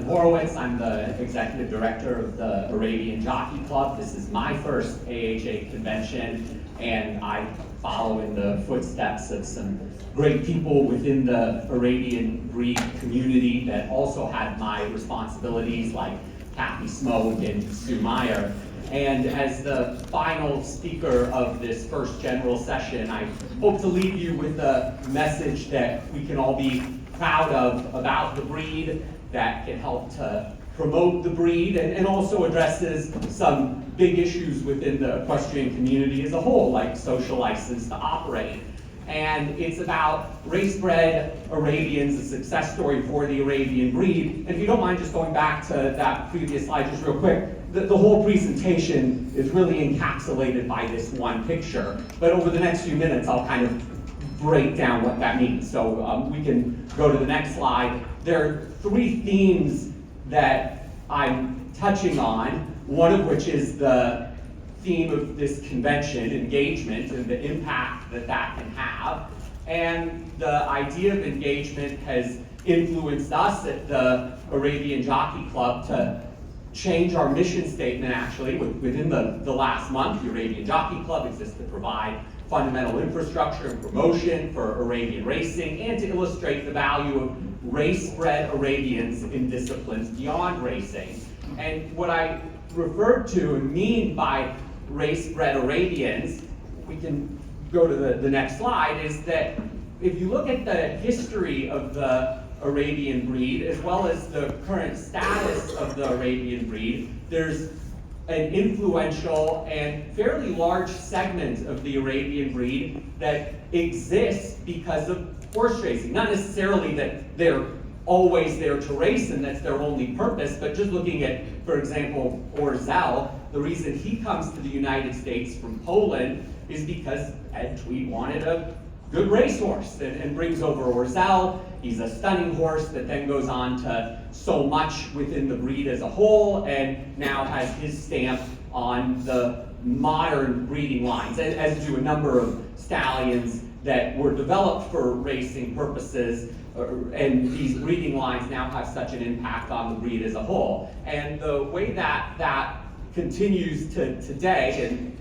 Horowitz. I'm the executive director of the Arabian Jockey Club. This is my first AHA convention, and I follow in the footsteps of some great people within the Arabian breed community that also had my responsibilities, like Kathy Smoke and Sue Meyer. And as the final speaker of this first general session, I hope to leave you with a message that we can all be proud of about the breed, that can help to promote the breed, and also addresses some big issues within the equestrian community as a whole, like social license to operate. And it's about race-bred Arabians, a success story for the Arabian breed. And if you don't mind just going back to that previous slide just real quick, the whole presentation is really encapsulated by this one picture. But over the next few minutes, I'll kind of break down what that means. So we can go to the next slide. There are three themes that I'm touching on, one of which is the theme of this convention, engagement, and the impact that that can have. And the idea of engagement has influenced us at the Arabian Jockey Club to change our mission statement, actually, within the last month. The Arabian Jockey Club exists to provide fundamental infrastructure and promotion for Arabian racing, and to illustrate the value of race-bred Arabians in disciplines beyond racing. And what I referred to and mean by race-bred Arabians, we can go to the next slide, is that if you look at the history of the Arabian breed, as well as the current status of the Arabian breed, there's an influential and fairly large segment of the Arabian breed that exists because of horse racing. Not necessarily that they're always there to race and that's their only purpose, but just looking at, for example, Orzel, the reason he comes to the United States from Poland is because Ed Tweed wanted a good racehorse and brings over Orzel. He's a stunning horse that then goes on to so much within the breed as a whole, and now has his stamp on the modern breeding lines, as do a number of stallions that were developed for racing purposes, and these breeding lines now have such an impact on the breed as a whole. And the way that continues to today, and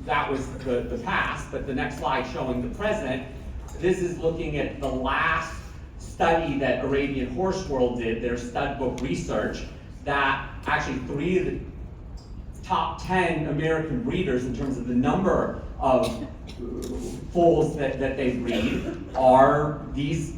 that was the past, but the next slide showing the present, this is looking at the last study that Arabian Horse World did, their stud book research, that actually 3 of the top 10 American breeders in terms of the number of foals that they breed are these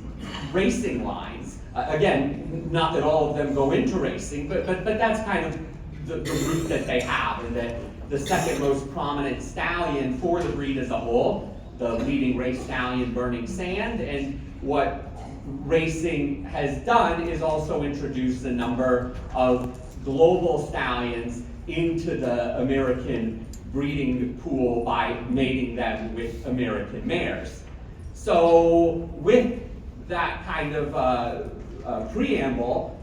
racing lines. Again, not that all of them go into racing, but that's kind of the route that they have, and that the second most prominent stallion for the breed as a whole, the leading race stallion, Burning Sand. And what racing has done is also introduce a number of global stallions into the American breeding pool by mating them with American mares. So with that kind of preamble,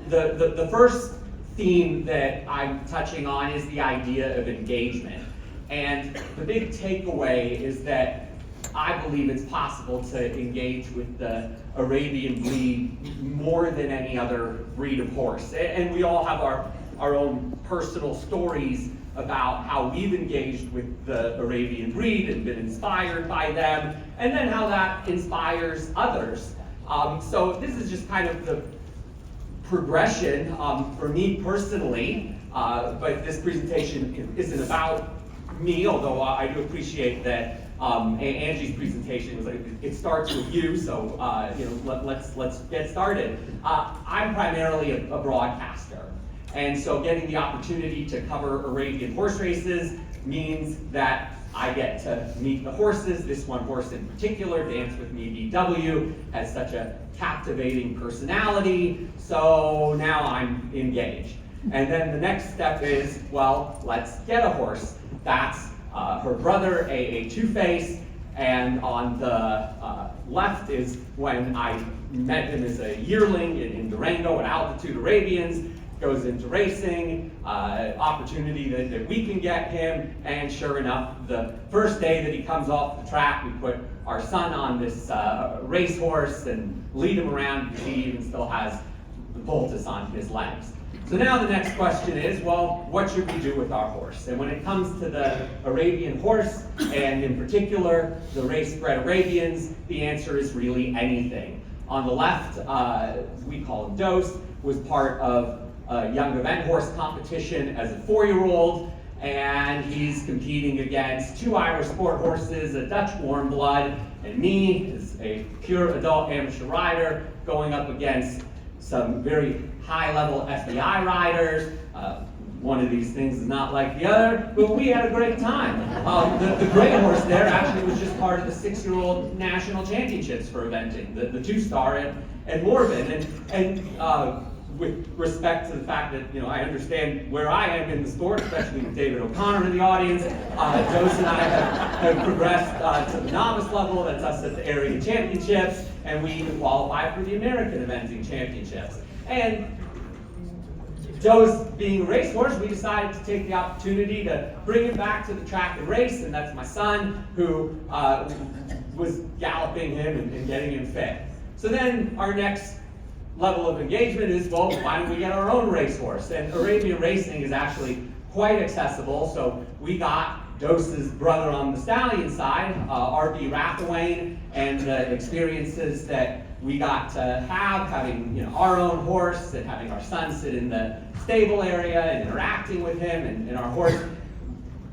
the first theme that I'm touching on is the idea of engagement. And the big takeaway is that I believe it's possible to engage with the Arabian breed more than any other breed of horse. And we all have our own personal stories about how we've engaged with the Arabian breed and been inspired by them, and then how that inspires others. So this is just kind of the progression for me personally, but this presentation isn't about me, although I do appreciate that Angie's presentation was like, it starts with you, so let's get started. I'm primarily a broadcaster, and so getting the opportunity to cover Arabian horse races means that I get to meet the horses. This one horse in particular, Dance With Me BW, has such a captivating personality, so now I'm engaged. And then the next step is, well, let's get a horse. That's her brother, AA Two-Face, and on the left is when I met him as a yearling in Durango at Altitude Arabians, goes into racing, opportunity that we can get him, and sure enough, the first day that he comes off the track, we put our son on this racehorse and lead him around. He even still has the poultice on his legs. So now the next question is, well, what should we do with our horse? And when it comes to the Arabian horse, and in particular the race-bred Arabians, the answer is really anything. On the left, we call him Dose, was part of a young event horse competition as a 4-year-old, and he's competing against 2 Irish sport horses, a Dutch warm blood, and me as a pure adult amateur rider going up against some very high-level FBI riders. One of these things is not like the other, but we had a great time. The gray horse there actually was just part of the 6-year-old national championships for eventing, the 2-star at Morven. And with respect to the fact that, I understand where I am in the sport, especially with David O'Connor in the audience, Dose and I have progressed to the novice level. That's us at the area championships, and we even qualify for the American eventing championships. And Dose being a racehorse, we decided to take the opportunity to bring him back to the track and race, and that's my son who was galloping him and getting him fit. So then our next level of engagement is, well, why don't we get our own racehorse? And Arabian racing is actually quite accessible, so we got Dose's brother on the stallion side, R.B. Rathawayne, and the experiences that we got to have, having our own horse and having our son sit in the stable area and interacting with him, and our horse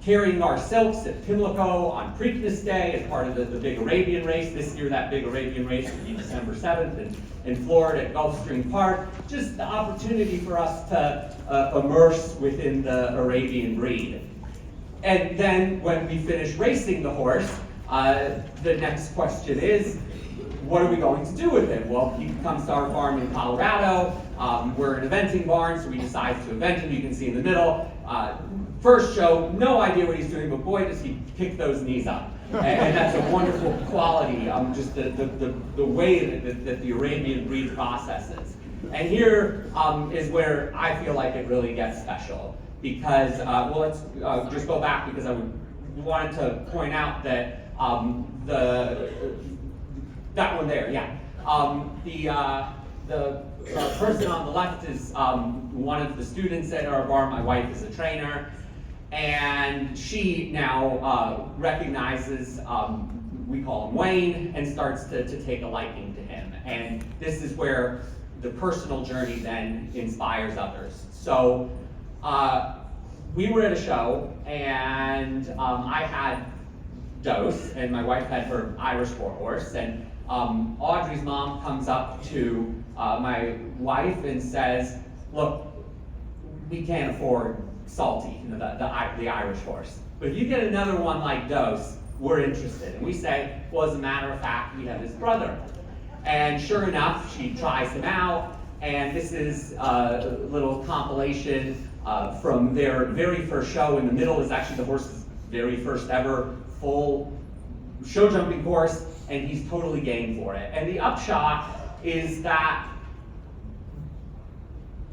carrying our silks at Pimlico on Preakness Day as part of the big Arabian race. This year that big Arabian race will be December 7th in Florida at Gulfstream Park. Just the opportunity for us to immerse within the Arabian breed. And then when we finish racing the horse, the next question is, what are we going to do with him? Well, he comes to our farm in Colorado. We're an eventing barn, so we decide to event him. You can see in the middle. First show, no idea what he's doing, but boy, does he kick those knees up. And that's a wonderful quality, just the way that the Arabian breed processes. And here is where I feel like it really gets special. Because, well, let's just go back, because I wanted to point out that that one there, yeah. The person on the left is one of the students at our barn. My wife is a trainer, and she now recognizes, we call him Wayne, and starts to take a liking to him. And this is where the personal journey then inspires others. So we were at a show, and I had Dose, and my wife had her Irish sport horse, and Audrey's mom comes up to my wife and says, look, we can't afford Salty, the Irish horse. But if you get another one like Dose, we're interested. And we say, well, as a matter of fact, we have his brother. And sure enough, she tries him out, and this is a little compilation from their very first show. In the middle is actually the horse's very first ever full show jumping course, and he's totally game for it. And the upshot is that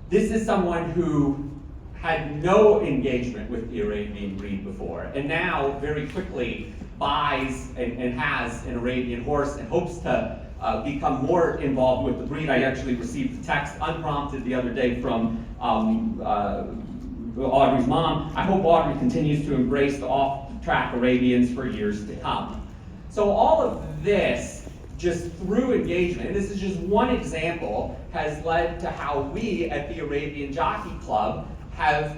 this is someone who had no engagement with the Arabian breed before, and now very quickly buys and has an Arabian horse and hopes to become more involved with the breed. I actually received a text unprompted the other day from Audrey's mom. I hope Audrey continues to embrace the off-track Arabians for years to come. So all of this, just through engagement, and this is just one example, has led to how we at the Arabian Jockey Club have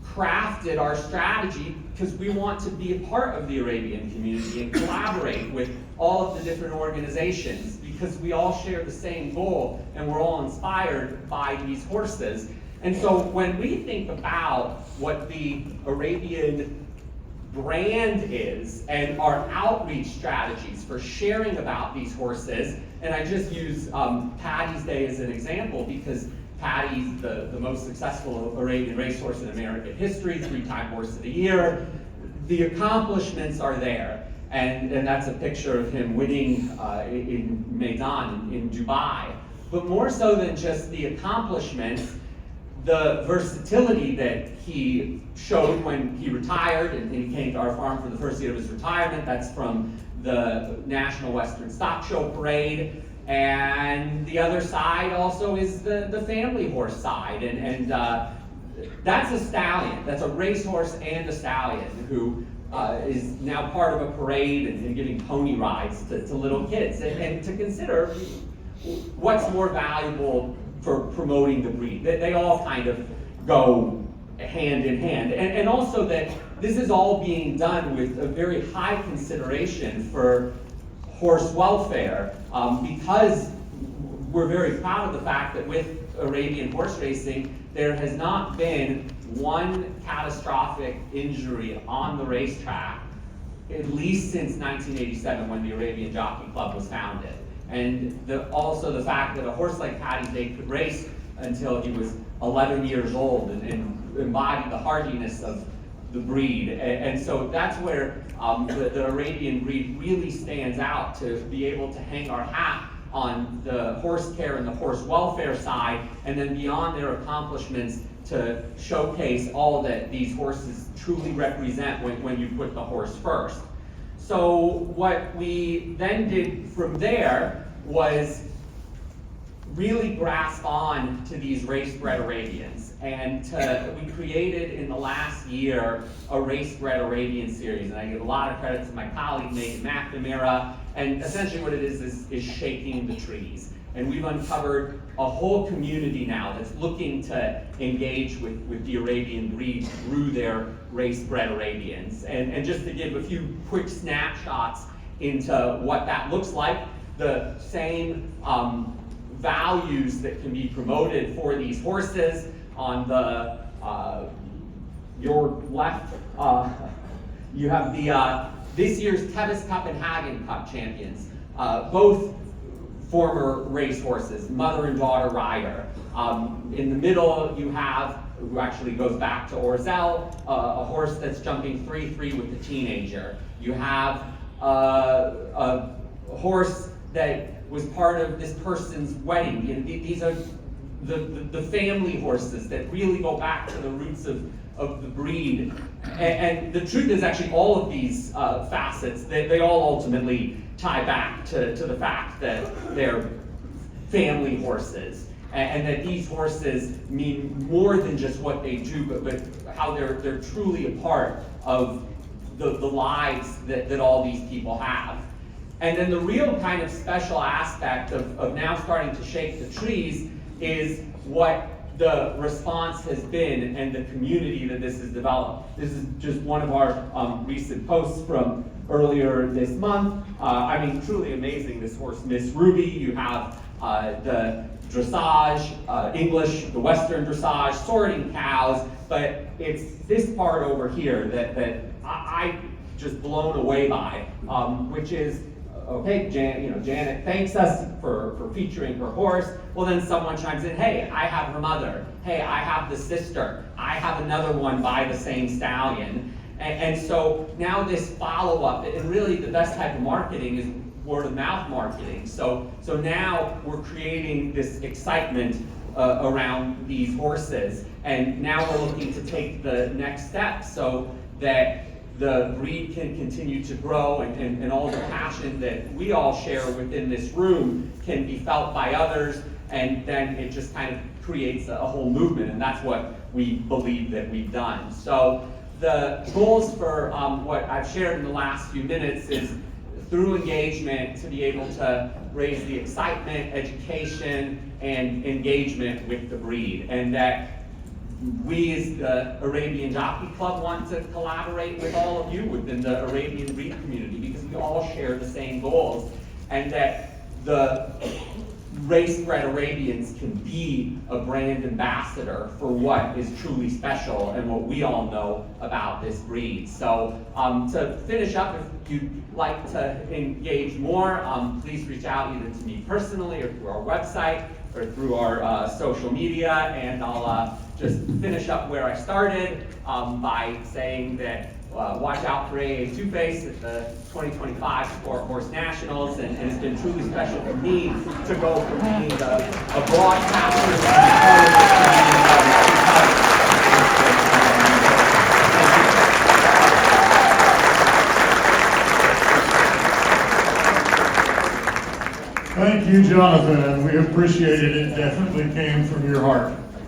crafted our strategy, because we want to be a part of the Arabian community and collaborate with all of the different organizations, because we all share the same goal and we're all inspired by these horses. And so when we think about what the Arabian brand is and our outreach strategies for sharing about these horses, and I just use Paddy's Day as an example, because Paddy's the most successful Arabian racehorse in American history, 3-time horse of the year. The accomplishments are there, and that's a picture of him winning in Maidan in Dubai. But more so than just the accomplishments, the versatility that he showed when he retired, and he came to our farm for the first year of his retirement. That's from the National Western Stock Show Parade. And the other side also is the family horse side, and that's a stallion. That's a racehorse and a stallion who is now part of a parade and giving pony rides to little kids. And to consider what's more valuable for promoting the breed. They all kind of go hand in hand. And also that this is all being done with a very high consideration for horse welfare, because we're very proud of the fact that with Arabian horse racing, there has not been one catastrophic injury on the racetrack, at least since 1987 when the Arabian Jockey Club was founded. And also the fact that a horse like Paddy Day could race until he was 11 years old and embodied the hardiness of the breed. And so that's where the Arabian breed really stands out, to be able to hang our hat on the horse care and the horse welfare side, and then beyond their accomplishments to showcase all that these horses truly represent when you put the horse first. So what we then did from there was really grasp on to these race-bred Arabians, and we created in the last year a Race-bred Arabian series, and I give a lot of credit to my colleague Megan McNamara, and essentially what it is shaking the trees. And we've uncovered a whole community now that's looking to engage with the Arabian breed through their Race-bred Arabians. And just to give a few quick snapshots into what that looks like, the same values that can be promoted for these horses. On the your left, you have the this year's Tevis Cup and Hagen Cup champions, both former race horses, mother and daughter rider. In the middle, you have, who actually goes back to Orzel, a horse that's jumping 3-3 with a teenager. You have a horse that was part of this person's wedding. You know, these are the family horses that really go back to the roots of the breed. And the truth is actually all of these facets, they all ultimately tie back to the fact that they're family horses. And that these horses mean more than just what they do, but how they're truly a part of the lives that all these people have. And then the real kind of special aspect of now starting to shake the trees is what the response has been and the community that this has developed. This is just one of our recent posts from earlier this month. I mean, truly amazing, this horse, Miss Ruby. You have the dressage, English, the Western dressage, sorting cows, but it's this part over here that I just blown away by, which is, okay, Janet thanks us for featuring her horse. Well, then someone chimes in, hey, I have her mother. Hey, I have the sister. I have another one by the same stallion. And so now this follow-up, and really the best type of marketing is word-of-mouth marketing. So now we're creating this excitement around these horses, and now we're looking to take the next step so that the breed can continue to grow, and all the passion that we all share within this room can be felt by others, and then it just kind of creates a whole movement, and that's what we believe that we've done. So the goals for what I've shared in the last few minutes is through engagement to be able to raise the excitement, education, and engagement with the breed, and that we as the Arabian Jockey Club want to collaborate with all of you within the Arabian breed community, because we all share the same goals, and that the race-bred Arabians can be a brand ambassador for what is truly special and what we all know about this breed. So to finish up, if you'd like to engage more, please reach out either to me personally or through our website or through our social media, and I'll just finish up where I started by saying that watch out for AA Two-Face at the 2025 Sport Horse Nationals, and it's been truly special for me to go from being a broadcaster to part of this Thank you, John. Jonathan, and we appreciate it. It definitely came from your heart.